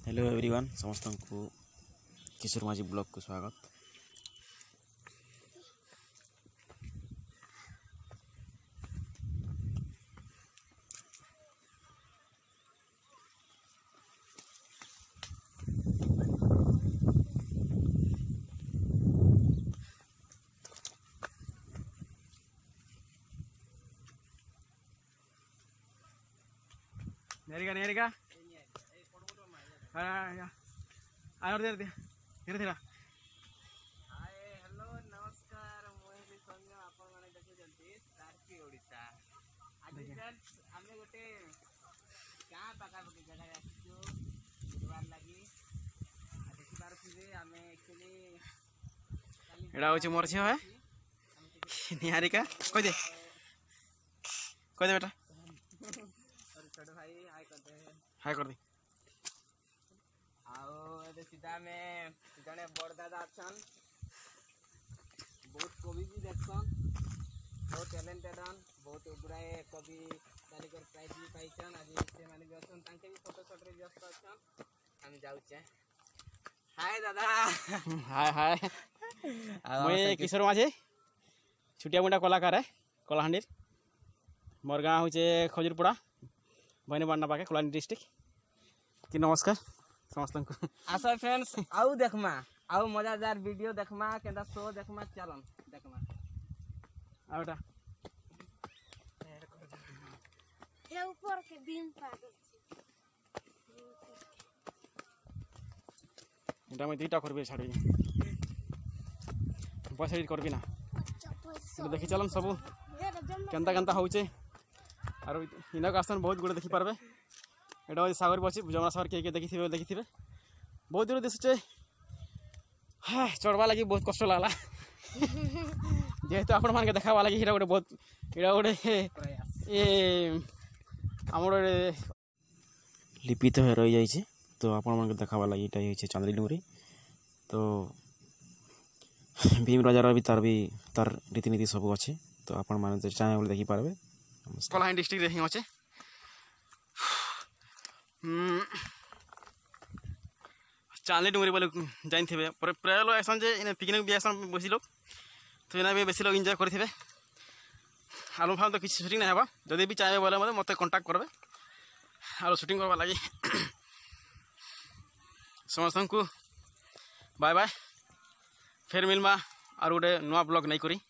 Hello everyone समस्त को किशोर माझी ब्लॉग को स्वागत। नेरिका आर दे धीरे धीरे हाय हेलो नमस्कार मोहिनी संग आपण माने देखुचंती सारकी ओडिसा आज फ्रेंड्स हमें गोटे क्या पाका पकी जगह आछो बुधवार लागी देखि पारथिबे हमें एक्चुअली एडा होची मोर छे है निहारिका कह दे बेटा और छोटो भाई हाय कर दे आओ ए सीधा में जने बड़ दादा अछन बहुत कवि भी देखसन बहुत टैलेंटेड हन बहुत गुड़ाए कवि तालिकर प्राइज भी पाइछन आज से माने भी अछन तांके भी फोटो शॉट रे व्यस्त अछन हम जाउचे हाय दादा हाय हाय मैं किशोर माझे छुटिया मुंडा कलाकार है कलाहांडी मोर गाँव हूँ खजुरपड़ा भैनीबांडा पाखे कलाहांडी डिस्ट्रिक्ट कि नमस्कार समस्त को आसो फ्रेंड्स आउ देखमा आउ मजादार वीडियो देखमा केंदा शो देखमा चलन देखमा आउटा ये ऊपर के बीम पागल एटा मैं दुईटा करबे छाड़ी पैसा एडिट करबी ना तो देखि चलन सब केंता केंता होचे और इनक आसन बहुत गुड़े देखि पारबे एटा सागर बची जमुना सागर के देखी बहुत दूर दिशुचे हाँ चढ़वा लगी बहुत कष्ट लगला जेहेतु आपण मान के देखावा लगी हिरा गोटे ये आमर लिपित हो रही जाइए तो आपण मान के देखावा लगी एटा होइछे चांदली डुंगरी तो भीम राजार भी तार रीतिनीति सब अच्छे तो आपण मान चाहे बोले देखी पारबे कलाहांडी डिस्ट्रिक्ट रे ही अच्छे चांदली डुंगरी बोले जानी प्राय लोग आसन जे पिकनिक भी आसन बेसी लोग तो इना भी बेसी लोग एंजॉय करेंगे आलू फालू तो किसी शूटिंग नहीं होगा जदि भी चाहिए बोले मत कांटेक्ट करबे आलू शूटिंग करवा लगी समस्त को बाय बाय फिर मिलमा और गोटे नुआ ब्लॉग नहीं करी।